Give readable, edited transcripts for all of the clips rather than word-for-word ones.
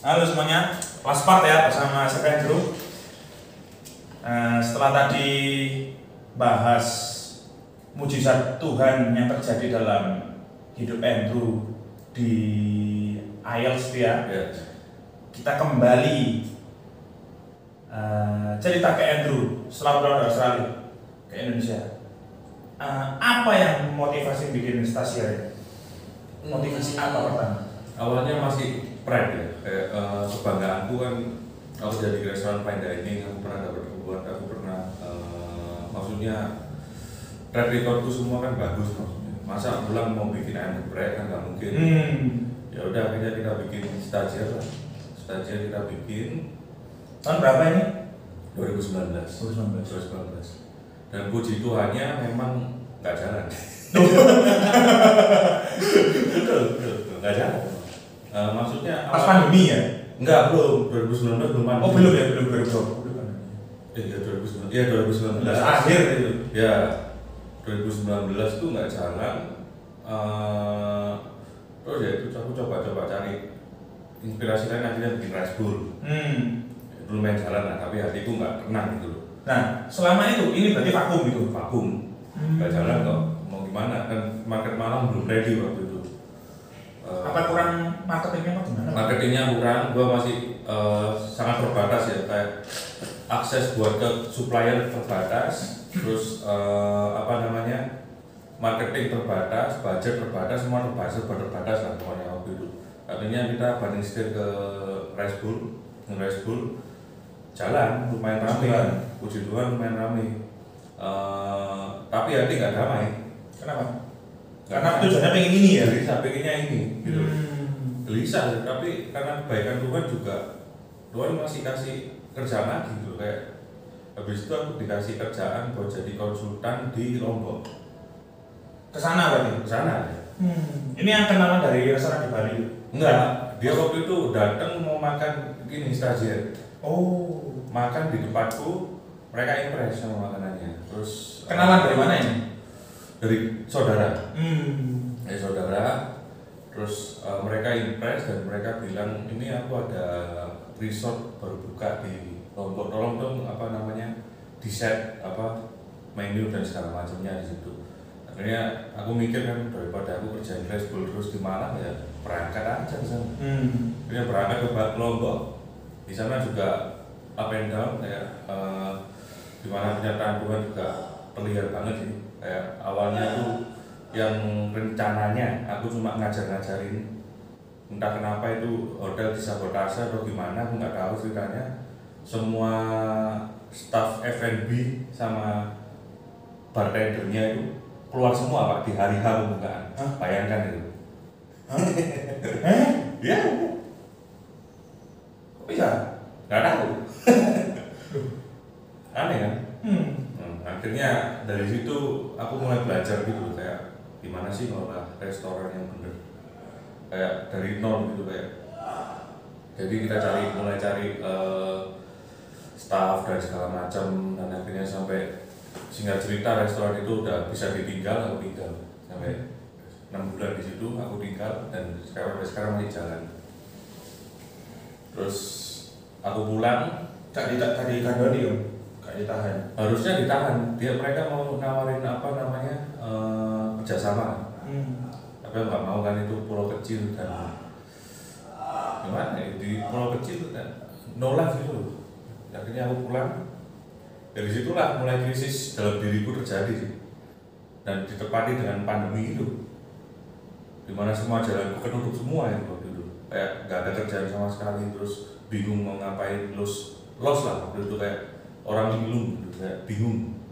Halo semuanya, last part ya bersama saya Andrew. Setelah tadi bahas mujizat Tuhan yang terjadi dalam hidup Andrew di IELTS ya, kita kembali cerita ke Andrew setelah pulang dari Australia ke Indonesia. Apa yang motivasi bikin Stasia? Motivasi apa pertama? Awalnya masih pride ya, kayak kebanggaanku kan aku jadi di restoran fine dining, aku pernah dapat award, aku pernah maksudnya track recordku semua kan bagus maksudnya. Masa pulang mau bikin ayam geprek kan nggak mungkin. Ya udah akhirnya kita bikin stagiair lah. Stagiair kita bikin tahun berapa ini? 2019. Dan puji Tuhannya memang nggak jalan. betul, nggak jalan. Maksudnya pas pandemi ya? Enggak, belum, 2019 belum pandemi. Oh belum ya, belum 2020. Ya 2019, ya 2019 akhir itu. Ya 2019 tuh nggak jalan. Terus ya itu aku coba cari inspirasi lain, akhirnya bikin Rice Bowl. Lumayan jalan lah, tapi hatiku nggak tenang gitu loh. Nah, selama itu ini berarti vakum gitu? Vakum, nggak jalan kok. Mau gimana? Kan market Malang belum ready waktu itu. Apa kurang marketingnya apa gimana? Marketingnya kurang, gua masih sangat terbatas ya, kayak akses buat ke supplier terbatas, terus marketing terbatas, budget terbatas, semua terbatas lah pokoknya waktu itu. Artinya kita banding setir ke Rice Bowl, jalan lumayan ramai, puji Tuhan lumayan ramai. Tapi hati nggak damai. Kenapa? Karena tujuannya pengen ini ya? Gelisah, pengennya ini gitu. Gelisah, tapi karena kebaikan Tuhan juga, Tuhan masih kasih kerjaan lagi gitu. Kayak habis itu aku dikasih kerjaan buat jadi konsultan di Lombok. Kesana berarti? Kesana ya. Ini yang kenalan dari restoran di Bali? Enggak, dia waktu itu datang mau makan gini stagiair. Oh. Makan di tempatku, mereka impress sama makanannya. Terus kenalan dari mana ini? Dari saudara. Dari saudara. Terus mereka impress dan mereka bilang ini aku ada resort baru buka di Lombok, tolong dong di set menu dan segala macamnya di situ. Akhirnya aku mikir kan daripada aku kerjain Rice Bowl terus di Malang ya berangkat aja ke sana. Akhirnya berangkat ke Lombok. Di sana juga up and down kayak dimana kenyataan Tuhan juga terlihat banget sih. Kayak awalnya tuh yang rencananya aku cuma ngajarin, entah kenapa itu hotel disabotase atau gimana, aku nggak tahu ceritanya. Semua staff F&B sama bartendernya itu keluar semua Pak di hari H pembukaan. Bayangkan itu. Ya. Kok bisa? Nggak tahu. Aneh kan? Akhirnya dari situ aku mulai belajar gitu kayak gimana sih ngelola restoran yang bener, kayak dari nol gitu kayak. Jadi kita mulai cari staff dan segala macam, dan akhirnya sampai singkat cerita restoran itu udah bisa ditinggal, aku tinggal sampai 6 bulan di situ aku tinggal dan sekarang masih jalan. Terus aku pulang tadi kandoni om. Ditahan. Harusnya ditahan. Mereka mau nawarin kerjasama. Tapi nggak mau kan, itu pulau kecil dan gimana ya, di pulau kecil kan nolak gitu. Akhirnya aku pulang. Dari situlah mulai krisis dalam diriku terjadi sih. Dan ditepati dengan pandemi itu, dimana semua jalanku ketutup semua ya waktu itu. Kayak nggak ada kerjaan sama sekali, terus bingung mau ngapain, los lah waktu itu, kayak orang linglung gitu, kayak bingung.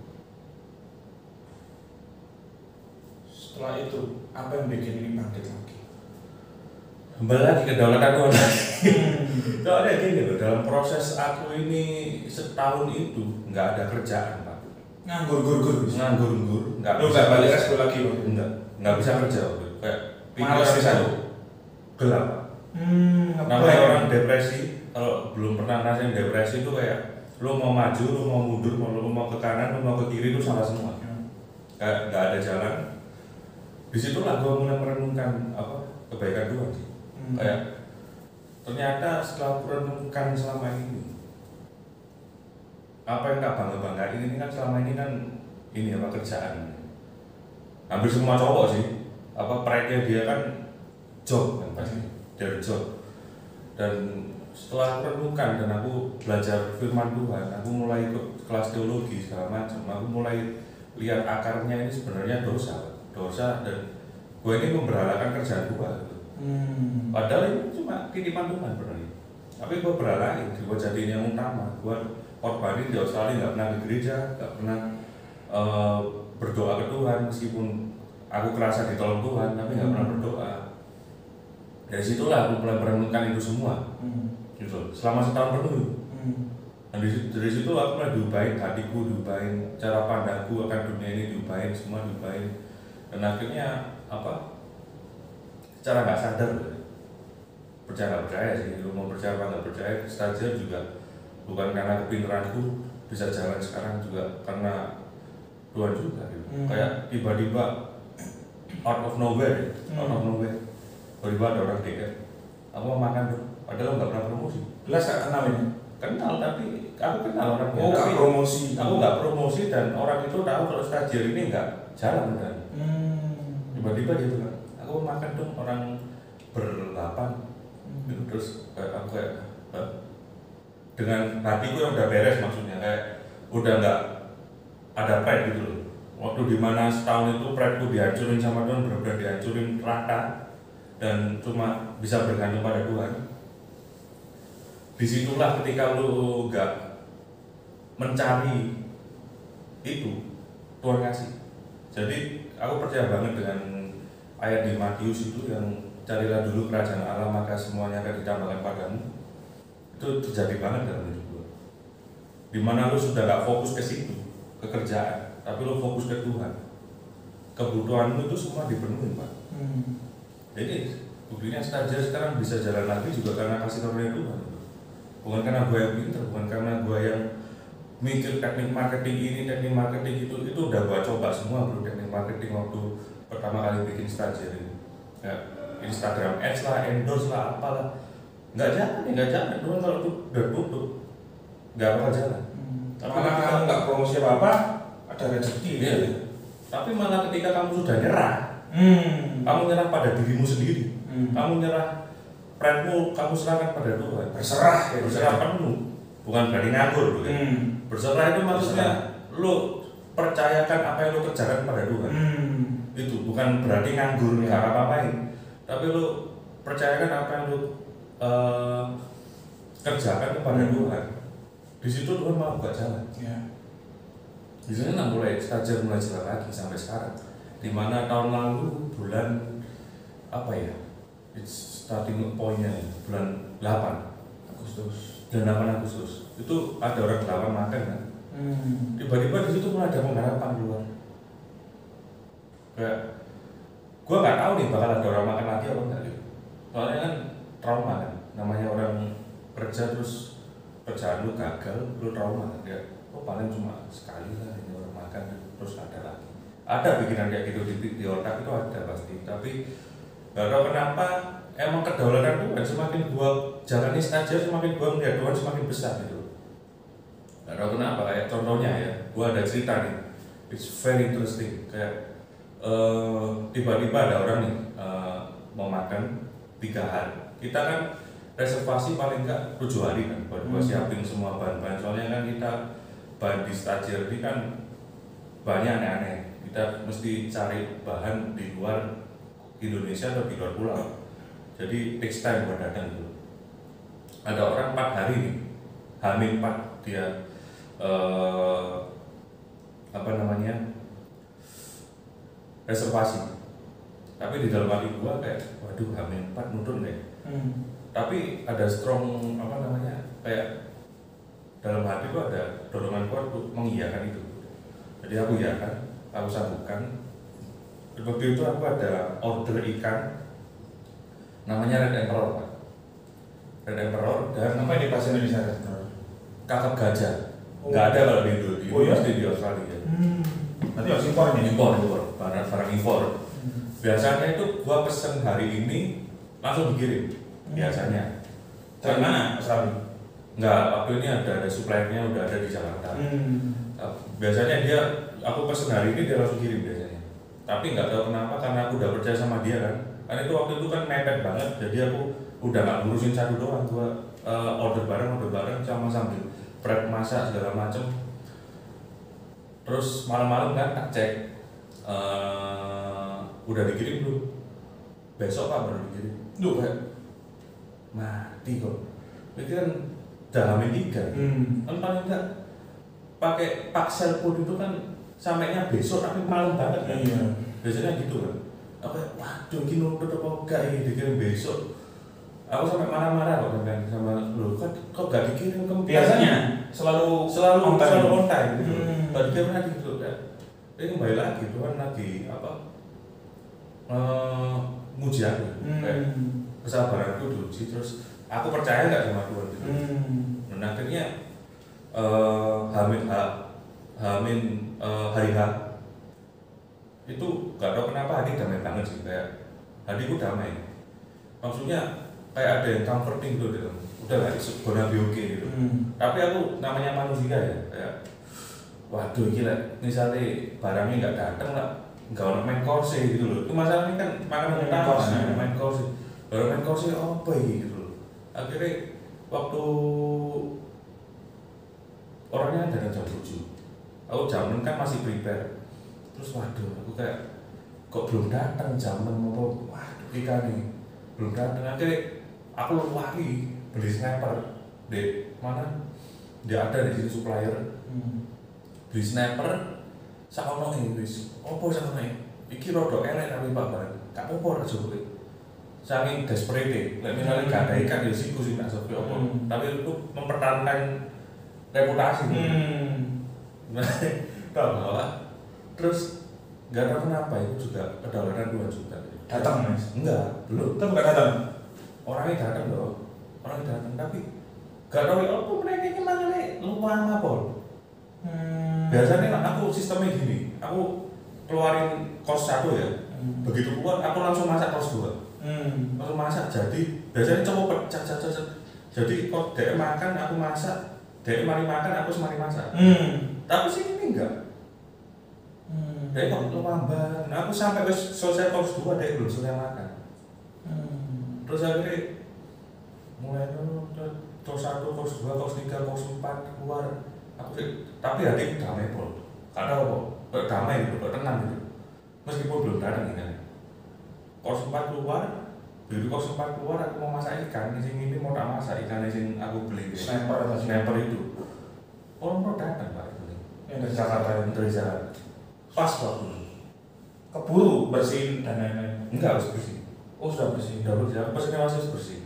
Setelah itu, apa yang bikin ini bangkit lagi? Kembali lagi ke kedaulatan Tuhan. Soalnya gini loh, dalam proses aku ini setahun itu nggak ada kerjaan Pak. Nganggur, nggak bisa balik sekolah lagi Pak? Nggak bisa kerja waktu itu, kayak malas bisa gelap. Namanya orang depresi, kalau belum pernah ngerasain depresi itu kayak lo mau maju, lo mau mundur, lo mau ke kanan, lo mau ke kiri, itu salah semua. Kayak nggak ada jalan. Disitulah gue mulai merenungkan kebaikan Tuhan sih. Kayak ternyata setelah aku renungkan selama ini, apa yang tak bangga-banggain ini kan selama ini kan ini apa kerjaan. Hampir semua cowok sih, apa pride-nya dia kan job kan pasti, dari job. Dan setelah aku renungkan dan aku belajar firman Tuhan, aku mulai ikut kelas teologi segala macam, aku mulai lihat akarnya ini sebenarnya dosa dan gue ini memberhalakan kerjaan gue gitu. Padahal ini cuma titipan Tuhan sebenarnya, tapi gue berhalain, gue jadiin yang utama. Gue korbanin di Australia, nggak pernah ke gereja, nggak pernah berdoa ke Tuhan, meskipun aku kerasa ditolong Tuhan, tapi nggak pernah berdoa. Dari situlah aku mulai merenungkan itu semua, gitu. Selama setahun penuh. Dan dari situ aku mulai diubahin, hatiku diubahin, cara pandangku akan dunia ini diubahin, semua diubahin. Dan akhirnya apa? Secara nggak sadar, percaya nggak percaya sih, lu mau percaya apa nggak percaya, stagiair juga bukan karena kepintaranku bisa jalan sekarang, juga karena Tuhan juga gitu. Kayak tiba-tiba out of nowhere, tiba-tiba ada orang dekat, aku mau makan dong, padahal nggak pernah promosi. Jelas gak kenal ini? Kenal, tapi aku kenal orangnya. Oh, nggak promosi. Aku nggak promosi dan orang itu tahu kalau stagiair ini nggak jalan dan tiba-tiba dia bilang, aku mau makan dong, orang ber-8 gitu. Terus aku kayak dengan hatiku yang udah beres, maksudnya kayak udah nggak ada pride gitu loh. Waktu dimana setahun itu prideku dihancurin sama Tuhan, benar-benar dihancurin rata dan cuma bisa bergantung pada Tuhan. Disitulah ketika lu nggak mencari itu, Tuhan kasih. Jadi aku percaya banget dengan ayat di Matius itu yang carilah dulu kerajaan Allah maka semuanya akan ditambahkan padamu. Itu terjadi banget dalam hidup gue. Dimana lu sudah gak fokus ke situ, ke kerjaan, tapi lu fokus ke Tuhan. Kebutuhanmu itu semua dipenuhi, Pak. Jadi buktinya stagiair sekarang bisa jalan lagi juga karena kasih karunia Tuhan. Bukan karena gue yang pintar, bukan karena gue yang mikir teknik marketing ini, teknik marketing itu udah gue coba semua bro, teknik marketing waktu pertama kali bikin stagiair ini. Ya, Instagram ads lah, endorse lah, apalah. Nggak jalan, Tuhan kalau itu udah tutup, nggak bakal jalan. Malah nggak promosi apa-apa, ada rezeki. Iya. Tapi malah ketika kamu sudah nyerah, kamu nyerah pada dirimu sendiri, kamu nyerah pride-mu, kamu serahkan pada Tuhan. Berserah penuh, bukan berarti nganggur. Berserah itu maksudnya lo percayakan apa yang lo kerjakan pada Tuhan. Itu bukan berarti nganggur, nggak apa-apain, tapi lo percayakan apa yang lo kerjakan kepada Tuhan. Di situ Tuhan mau buka jalan. Di sana mulai stagiair mulai jalan lagi sampai sekarang. Dimana tahun lalu bulan apa ya? It's starting point-nya ya, bulan 8 Agustus. Itu ada orang 8 makan kan. Tiba-tiba di situ mulai ada pengharapan keluar. Kayak gua nggak tahu nih bakal ada orang makan lagi apa enggak gitu. Soalnya kan trauma kan, namanya orang kerja terus kerjaan lu gagal, lu trauma kan, ya paling cuma sekali lah ini orang makan terus ada lagi. Ada pikiran kayak gitu di otak itu ada pasti, tapi gak tahu kenapa emang kedaulatan Tuhan semakin gua jalani stagiair semakin gua melihat Tuhan semakin besar gitu. Gak tahu kenapa, kayak contohnya ya, gua ada cerita nih, it's very interesting. Kayak tiba-tiba ada orang nih mau makan 3 hari. Kita kan reservasi paling enggak 7 hari kan buat gua siapin semua bahan-bahan. Soalnya kan kita bahan di stagiair ini kan banyak aneh-aneh. Kita mesti cari bahan di luar Indonesia atau di luar pulau. Jadi takes time buat datang dulu. Ada orang 4 hari nih, H-4 dia reservasi. Tapi di dalam hati gua kayak waduh H-4 nurun deh. Tapi ada strong kayak dalam hati gua ada dorongan kuat untuk mengiyakan itu. Jadi aku iyakan, aku sambungkan. Waktu itu aku ada order ikan namanya Red Emperor, Pak. Red Emperor dan apa di bahasa Indonesia? Kakap gajah. Nggak ada kalau di Indonesia, pasti di Australia. Nanti harus impor nih? Impor, barang impor. Biasanya itu gua pesen hari ini langsung dikirim biasanya. Dari mana Australia? Enggak, waktu ini ada suppliernya udah ada di Jakarta. Biasanya aku pesen hari ini dia langsung kirim biasanya. Tapi nggak tahu kenapa, karena aku udah percaya sama dia kan. Karena itu waktu itu kan mepet banget, jadi aku udah nggak ngurusin satu doang, gua order bareng sama sambil prep masak segala macem. Terus malam-malam kan tak cek, udah dikirim belum? Besok Pak baru dikirim. Duh, mati kok. Itu kan udah hamil 3. Kan paling enggak pakai paksel pun itu kan sampainya besok tapi malam banget kan. Iya. Biasanya gitu kan. Waduh ini nuntut apa enggak ini dikirim besok. Aku sampai marah-marah kok kan sama lu, kok gak dikirim ke biasanya selalu on on time gitu. Baru dikirim lagi gitu kan. Ini kembali lagi itu kan lagi nguji aku kayak kesabaranku diuji, terus aku percaya nggak sama Tuhan gitu. Dan akhirnya hari H itu nggak tahu kenapa hati damai banget sih, kayak hatiku damai. Maksudnya kayak ada yang comforting gitu, udah lah gonna be okay gitu. Tapi aku namanya manusia ya, kayak waduh gila, misalnya barangnya nggak datang lah, nggak orang main kursi gitu loh. Itu masalahnya kan makanan utama, main kursi. Baru main kursi apa gitu loh. Akhirnya waktu orangnya datang jam 7, aku jam 6 kan masih prepare. Terus waduh, aku kayak kok belum datang jam 6 apa, waduh ikan nih belum datang. Akhirnya aku lari beli sniper di mana, dia ada di sini supplier. Beli sniper sakono ini wis opo sakono iki rada elek tapi Pak Bar gak apa-apa aja kowe saking desperate lek misalnya gak ada ikan ya siku sih tak sepi opo tapi itu mempertahankan reputasi. Tahu nggak? Terus nggak tahu kenapa itu juga kedaulatan Tuhan juga. Datang Mas? Enggak, belum. Tetap nggak datang. Orangnya datang loh, orangnya datang tapi nggak tahu apa mereka ini mana nih luang apa. Biasanya aku sistemnya gini, aku keluarin kos 1 ya, begitu keluar aku langsung masak kos 2. Langsung masak, jadi biasanya coba pecah. Jadi kok dia makan aku masak, dia mari makan aku semari masak. Tapi sini ini enggak. Dia kok lambat. Nah, aku sampai selesai kos 2 dia belum selesai makan. Terus akhirnya mulai kos 1, kos 2, kos 3, kos 4 keluar. Tapi hati damai pun. Kadang kok damai gitu, kok tenang gitu. Meskipun belum datang ini. Kos 4 keluar, begitu kos 4 keluar aku mau masak ikan. Ini mau tak masak ikan yang aku beli. Sniper itu. Orang datang Pak. Yang dari Jakarta ya? Dari Jakarta. Pas waktu keburu bersihin dan lain-lain. Enggak harus bersih. Oh sudah bersih. Udah bersih. Aku pesannya masih bersih.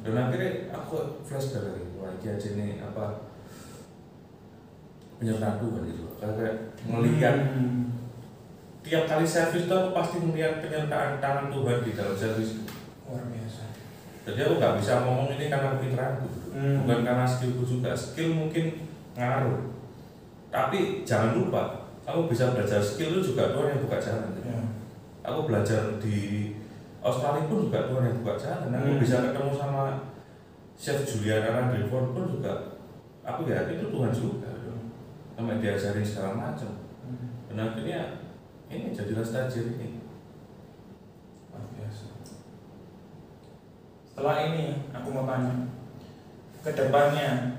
Dan akhirnya aku flashback lagi. Wah ini aja nih apa penyertaan Tuhan gitu. Kayak melihat tiap kali servis itu aku pasti melihat penyertaan tangan Tuhan di dalam servis. Luar biasa. Jadi aku nggak bisa ngomong ini karena pinteranku, bukan karena skillku juga. Skill mungkin ngaruh. Tapi jangan lupa, aku bisa belajar skill itu juga Tuhan yang buka jalan. Gitu. Aku belajar di Australia pun juga Tuhan yang buka jalan. Aku bisa ketemu sama Chef Juliana Randevon pun juga, aku ya itu Tuhan juga. Sampai diajarin segala macam. Dan akhirnya ini jadilah stajir ini. Luar biasa. Setelah ini aku mau tanya, kedepannya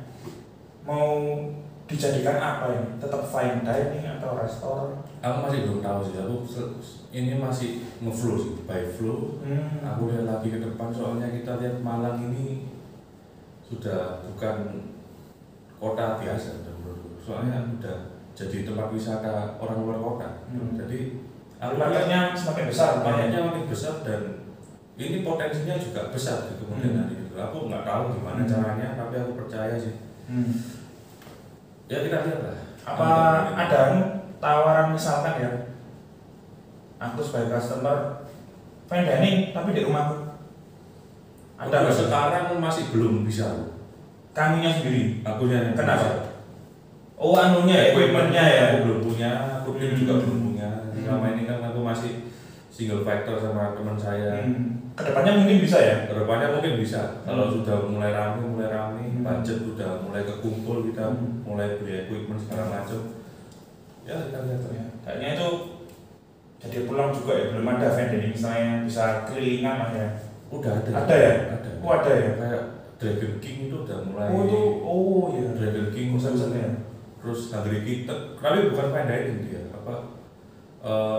mau dijadikan apa ya? Tetap fine dining atau restoran? Aku masih belum tahu sih. Aku ini masih ngeflow sih, by flow. Aku lihat lagi ke depan, soalnya kita lihat Malang ini sudah bukan kota biasa. Soalnya udah jadi tempat wisata orang luar kota. Jadi marketnya semakin besar. Marketnya makin besar dan ini potensinya juga besar di kemudian hari itu. Aku nggak tahu gimana caranya, tapi aku percaya sih. Ya kita lihat lah. Apa ada tawaran misalkan ya? Aku sebagai customer fine dining tapi di rumahku. Ada nggak? Sekarang masih belum bisa. Kamunya sendiri. Akunya. Kenapa? Oh anunya, equipmentnya ya. Aku belum punya, aku juga belum punya. Selama ini kan aku masih single factor sama teman saya. Kedepannya mungkin bisa ya? Kedepannya mungkin bisa. Kalau sudah mulai rame, budget sudah mulai kekumpul, kita mulai beli equipment segala macam. Ya kita lihat ya. Kayaknya itu jadi pulang juga ya, belum ada vending misalnya bisa kelilingan lah ya. Udah ada. Ada ya? Ada. Oh ada ya? Kayak Dragon King itu udah mulai. Oh iya. Dragon King ya. Terus Negeri Kita, tapi bukan fine dining dia,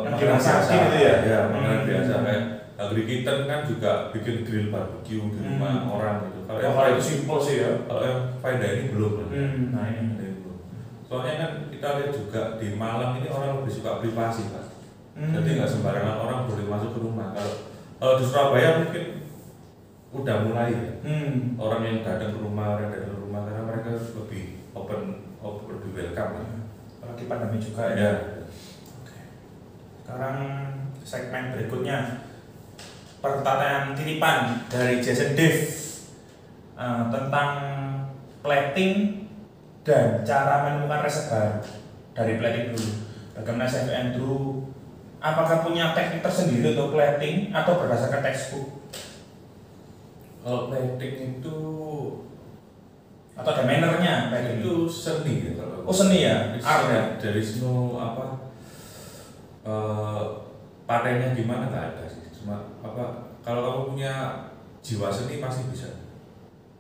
yang dimasakin gitu ya? Ya, makanan biasa kayak Negeri Kita kan juga bikin grill barbecue di rumah orang gitu. Kalau itu simpel sih ya. Kalau yang fine dining belum. Nah ini belum. Soalnya kan kita lihat juga di Malang ini orang lebih suka privasi Pak. Jadi nggak sembarangan orang boleh masuk ke rumah. Kalau di Surabaya mungkin udah mulai ya. Orang yang datang ke rumah, karena mereka lebih open, lebih welcome ya. Apalagi pandemi juga ya. Oke. Sekarang segmen berikutnya pertanyaan titipan dari Jason Dave tentang plating dan cara menemukan resep baru dari plating dulu. Bagaimana Chef Andrew, apakah punya teknik tersendiri untuk plating atau berdasarkan textbook? Kalau plating itu atau ada mannernya plating itu seni ya kalau. Oh seni ya? Art ya? Dari seno patennya gimana nggak ada sih. Cuma kalau kamu punya jiwa seni pasti bisa.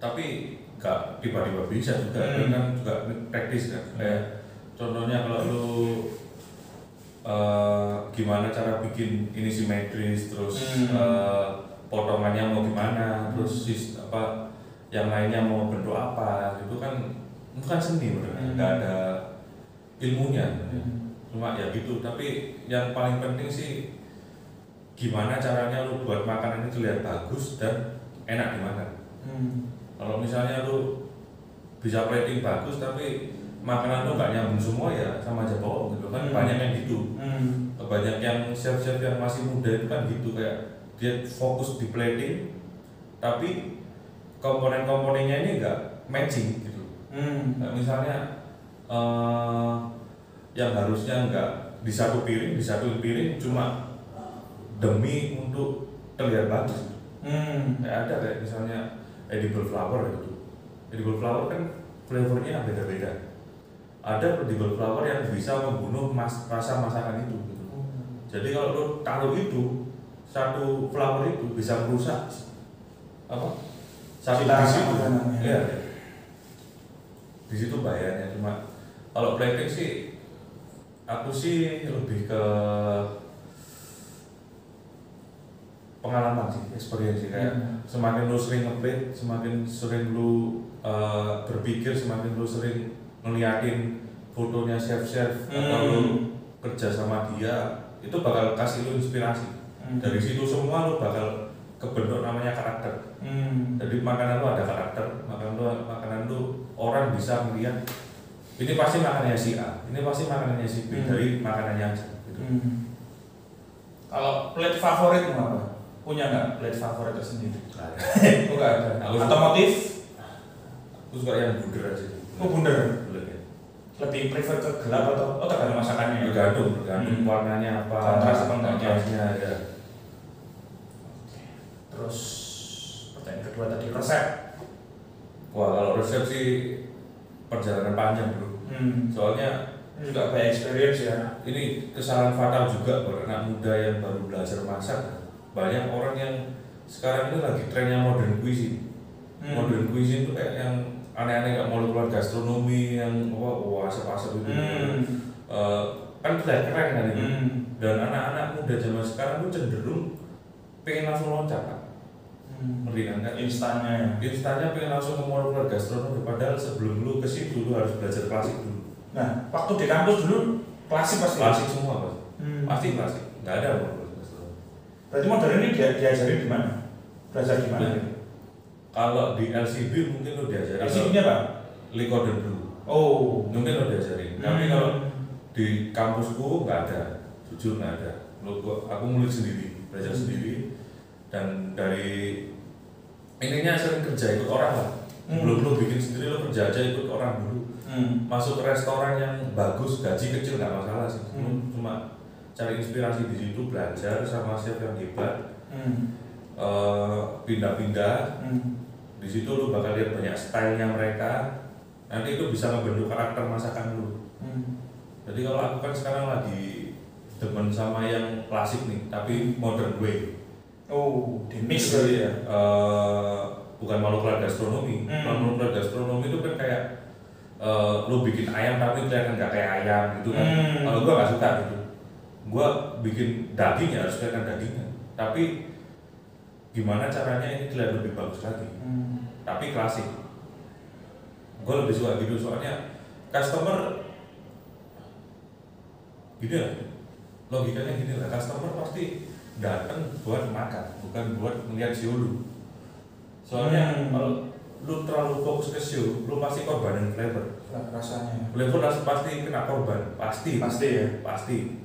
Tapi nggak tiba-tiba bisa juga, kan juga praktis kan. Kayak contohnya kalau lu gimana cara bikin ini simetris, terus potongannya mau gimana, terus yang lainnya mau bentuk apa, itu kan seni bener, nggak ada ilmunya. Cuma ya gitu. Tapi yang paling penting sih gimana caranya lu buat makanan itu terlihat bagus dan enak dimakan. Kalau misalnya lu bisa plating bagus tapi makanan lu nggak nyambung semua ya sama aja bohong gitu kan. Banyak yang gitu. Banyak yang chef-chef yang masih muda itu kan gitu, kayak dia fokus di plating tapi komponen-komponennya ini nggak matching gitu. Misalnya yang harusnya nggak di satu piring cuma demi untuk terlihat bagus. Kayak ada kayak misalnya edible flower gitu. Edible flower kan flavornya beda-beda. Ada edible flower yang bisa membunuh rasa masakan itu gitu. Jadi kalau lo taruh itu satu flower itu bisa merusak satu di situ. Ya. Di situ bahayanya. Cuma kalau plating sih aku sih lebih ke pengalaman sih, experience sih. Kayak semakin lu sering nge-plate, semakin sering lu berpikir, semakin lu sering ngeliatin fotonya chef-chef atau lu kerja sama dia, itu bakal kasih lu inspirasi. Dari situ semua lu bakal kebentuk namanya karakter. Jadi makanan lu ada karakter, makanan lu orang bisa melihat ini pasti makanannya si A, ini pasti makanannya si B, dari makanannya aja gitu. Kalau plate favorit apa? Punya nggak plate favorit tersendiri? Nggak ada. Oh nggak ada. Atau motif? Aku suka yang bunder aja. Oh bunder. Lebih prefer ke gelap atau tergantung masakannya? Tergantung warnanya apa, kontras apa enggaknya ya. Terus pertanyaan kedua tadi resep. Wah kalau resep sih perjalanan panjang bro. Soalnya ini juga banyak experience ya. Ini kesalahan fatal juga buat anak muda yang baru belajar masak. Banyak orang yang sekarang ini lagi trennya modern cuisine. Modern cuisine itu kayak yang aneh-aneh, nggak mau keluar gastronomi yang asap-asap itu. Kan terlihat keren kan itu. Dan anak-anak muda zaman sekarang itu cenderung pengen langsung loncat kan. Ngerti kan? Instannya pengen langsung ke molekuler gastronomi, padahal sebelum lu ke situ lu harus belajar klasik dulu. Nah, waktu di kampus dulu klasik semua Pak. Pasti klasik. Enggak ada molekuler gastronomi. Berarti modern ini diajarin di mana? Belajar di mana? Kalau di LCB mungkin lu diajarin. LCB-nya apa? Liquor dan Brew. Oh, mungkin lu diajarin. Tapi kalau di kampusku nggak ada, jujur nggak ada. Aku ngulik sendiri, belajar sendiri. Dan dari ininya sering kerja ikut orang lah. Belum lu bikin sendiri, lu kerja aja ikut orang dulu. Masuk ke restoran yang bagus, gaji kecil nggak masalah sih. Cuma cari inspirasi di situ, belajar sama chef yang hebat, pindah-pindah. Di situ lu bakal lihat banyak stylenya mereka. Nanti itu bisa membentuk karakter masakan lu. Jadi kalau aku kan sekarang lagi demen sama yang klasik nih, tapi modern way. Oh, di mix kali ya. Bukan molekuler gastronomi. Molekuler gastronomi itu kan kayak lu bikin ayam tapi kelihatan nggak kayak ayam gitu kan. Kalau gua nggak suka gitu. Gua bikin daging ya harus kelihatan dagingnya. Tapi gimana caranya ini kelihatan lebih bagus lagi. Tapi klasik. Gue lebih suka gitu soalnya customer gini lah, logikanya gini lah, customer pasti datang buat makan, bukan buat melihat show lu. Soalnya kalau lu terlalu fokus ke show, lu pasti korbanin flavor. Rasanya. Flavor pasti kena korban, pasti ya. Pasti.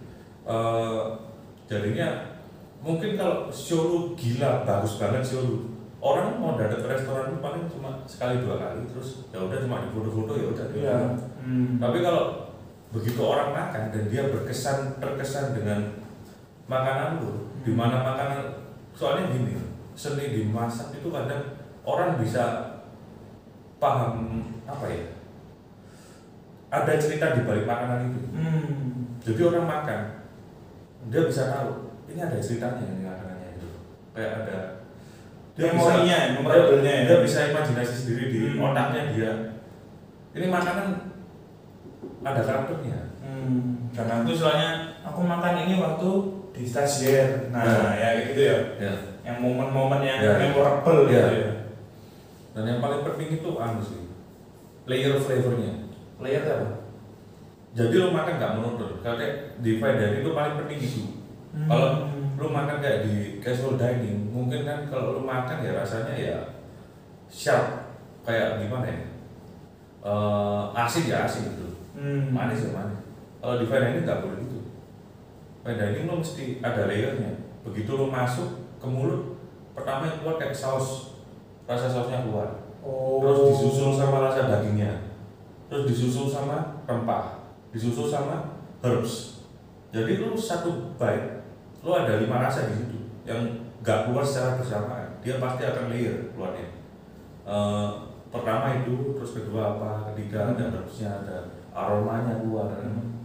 Jadinya mungkin kalau show lu gila, bagus banget show lu, orang mau datang ke restoran lu paling cuma sekali 2 kali, terus ya udah cuma di foto-foto ya udah. Tapi kalau begitu orang makan dan dia terkesan dengan makanan lu, di mana makanan, soalnya gini, seni dimasak itu kadang orang bisa paham apa ya, ada cerita di balik makanan itu. Jadi orang makan, dia bisa tahu ini ada ceritanya ini makanannya itu, kayak ada dia bisa imajinasi sendiri di otaknya dia. Ini makanan ada karakternya. Karena itu soalnya aku makan ini waktu di stasiun. Nah, ya gitu ya. Yang momen-momen yang memorable gitu ya. Dan yang paling penting itu sih, layer flavornya. Layer apa? Jadi lo makan nggak monoton. Kayak di fine dining itu paling penting itu. Kalau lo makan kayak di casual dining, mungkin kan kalau lo makan ya rasanya ya sharp, kayak gimana ya? Asin ya asin gitu. Manis ya manis. Kalau di fine dining nggak boleh gitu. Fine dining lo mesti ada layernya. Begitu lo masuk ke mulut, pertama yang keluar kayak saus, rasa sausnya keluar. Terus disusul sama rasa dagingnya. Terus disusul sama rempah, disusul sama herbs. Jadi lo satu bite, lo ada 5 rasa di situ yang nggak keluar secara bersamaan. Dia pasti akan layer keluarnya. Pertama itu, terus kedua apa, ketiga ada herbsnya, ada aromanya keluar,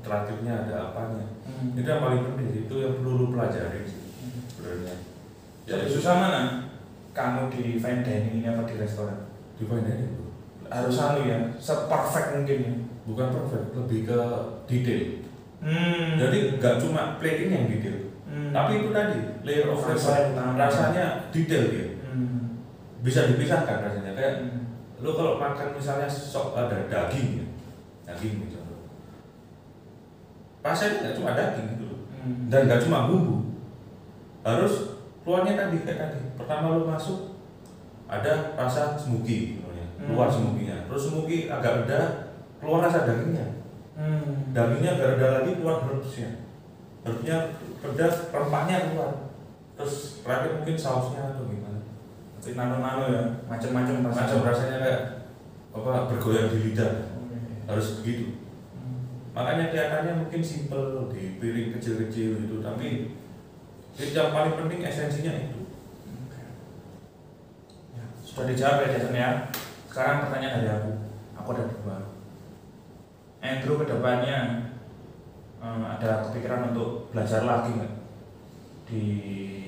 terakhirnya ada apanya. Itu yang paling penting, itu yang perlu lu pelajari sih sebenarnya. Jadi susah mana kamu di fine dining ini apa di restoran? Di fine dining itu harus ya, se-perfect mungkin ya. Bukan perfect, lebih ke detail. Jadi nggak cuma plating yang detail, tapi itu tadi layer of flavor, rasanya detail dia. Bisa dipisahkan rasanya. Kayak lo kalau makan misalnya sok ada daging gitu, rasanya nggak cuma daging gitu loh, dan nggak cuma bumbu, harus keluarnya tadi kayak tadi. Pertama lo masuk ada rasa smoky, keluar smoky-nya, terus smoky agak reda, keluar rasa dagingnya. Dagingnya agak reda lagi, keluar herbsnya reda, rempahnya keluar, terus terakhir mungkin sausnya atau gimana. Nano-nano ya, macam-macam rasanya kayak apa, bergoyang di lidah. Harus begitu. Makanya kelihatannya mungkin simple di piring kecil-kecil gitu, tapi yang paling penting esensinya itu. Sudah dijawab ya Jason ya. Sekarang pertanyaan dari aku ada 2. Andrew kedepannya ada kepikiran untuk belajar lagi nggak di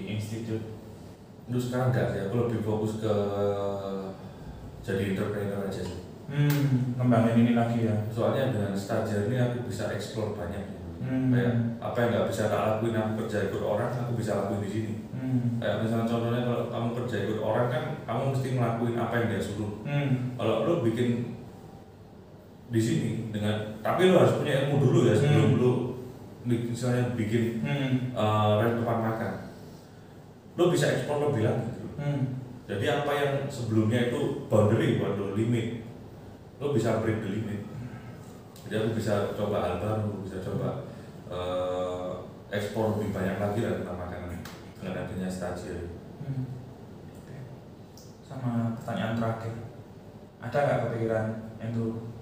institut? Lu sekarang enggak sih, aku lebih fokus ke jadi entrepreneur aja sih. Ngembangin ini lagi ya. Soalnya dengan stager ini aku bisa explore banyak. Kayak apa yang nggak bisa tak lakuin aku kerja ikut orang, aku bisa lakuin di sini. Kayak misalnya contohnya kalau kamu kerja ikut orang kan, kamu mesti ngelakuin apa yang dia suruh. Kalau lu bikin di sini dengan, tapi lu harus punya ilmu dulu ya sebelum lu misalnya bikin tempat makan. Lo bisa ekspor lebih lagi gitu. Jadi apa yang sebelumnya itu boundary buat lo, limit, lo bisa break the limit. Jadi aku bisa coba hal baru, bisa coba ekspor lebih banyak lagi lah tentang makanan dengan adanya stagiaire. Sama pertanyaan terakhir, ada nggak kepikiran itu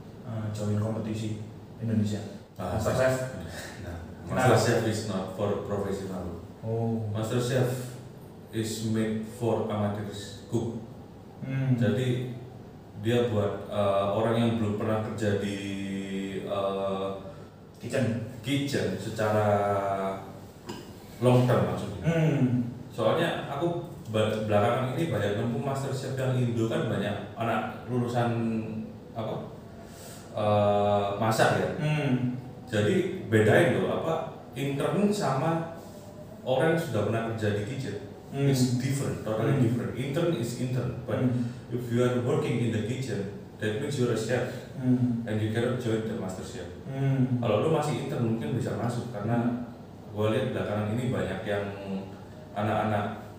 join kompetisi Indonesia? Master Chef? Nah, Master Chef is not for professional. Oh. Master Chef is made for amateur cook. Jadi dia buat orang yang belum pernah kerja di kitchen secara long term maksudnya. Soalnya aku belakangan ini banyak nemu Master Chef yang Indo kan banyak anak lulusan masak ya. Jadi bedain loh intern sama orang yang sudah pernah kerja di kitchen. It's different, totally different. Intern is intern, but if you are working in the kitchen, that means you're a chef, and you cannot join the Master Chef. Kalau lu masih intern mungkin bisa masuk, karena gue lihat belakangan ini banyak yang anak-anak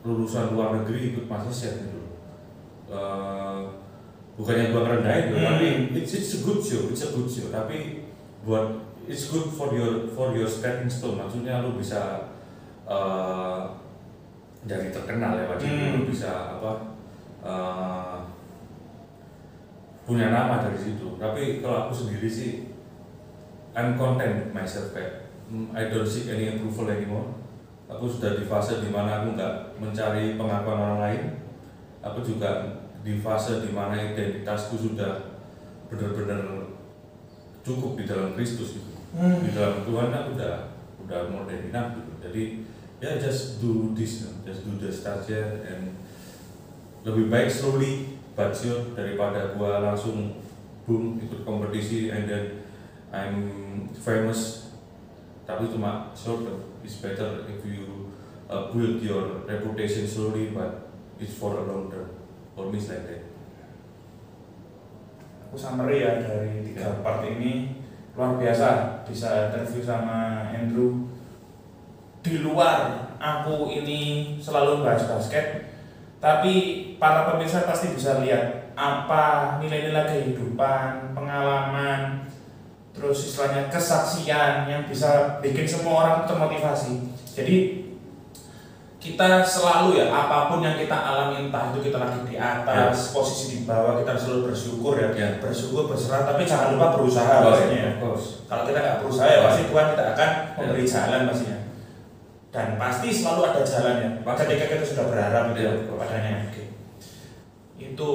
lulusan luar negeri ikut Master Chef gitu. Bukannya gue ngerendahin, tapi it's a good show, tapi buat it's good for your stepping stone. Maksudnya lu bisa jadi terkenal ya, lu bisa punya nama dari situ. Tapi kalau aku sendiri sih, I'm content with myself, kayak I don't seek any approval anymore. Aku sudah di fase dimana aku nggak mencari pengakuan orang lain. Aku juga di fase dimana identitasku sudah benar-benar cukup di dalam Kristus gitu. Di dalam Tuhan aku udah more than enough gitu. Jadi ya just do this, just do the stagiaire, and lebih baik slowly but sure daripada gua langsung boom ikut kompetisi and then I'm famous tapi cuma short term. It's better if you build your reputation slowly but it's for a long term. For me like that. Aku summary ya dari 3 part ini, luar biasa bisa interview sama Andrew. Di luar aku ini selalu bahas basket, tapi para pemirsa pasti bisa lihat apa nilai-nilai kehidupan, pengalaman, terus istilahnya kesaksian yang bisa bikin semua orang termotivasi. Jadi kita selalu ya, apapun yang kita alami, entah itu kita lagi di atas, posisi di bawah, kita selalu bersyukur ya, bersyukur, berserah, tapi jangan lupa berusaha pastinya. Kalau kita nggak berusaha ya pasti Tuhan tidak akan memberi jalan pastinya. Dan pasti selalu ada jalannya. Ketika kita sudah berharap kepadanya. Itu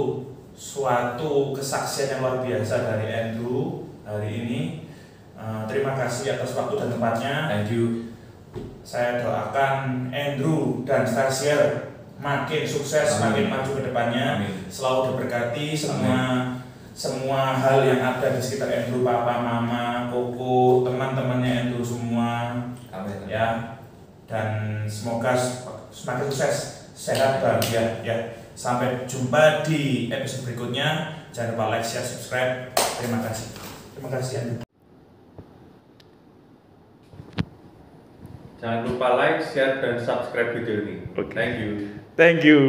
suatu kesaksian yang luar biasa dari Andrew hari ini. Terima kasih atas waktu dan tempatnya. Thank you. Saya doakan Andrew dan Stagiaire makin sukses, makin maju ke depannya. Selalu diberkati semua hal yang ada di sekitar Andrew, papa, mama, koko, teman-temannya Andrew semua. Amin. Ya. Dan semoga semakin sukses, sehat, bahagia ya. Sampai jumpa di episode berikutnya. Jangan lupa like, share, subscribe. Terima kasih. Terima kasih Andrew. Jangan lupa like, share, dan subscribe video ini. Okay. Thank you. Thank you.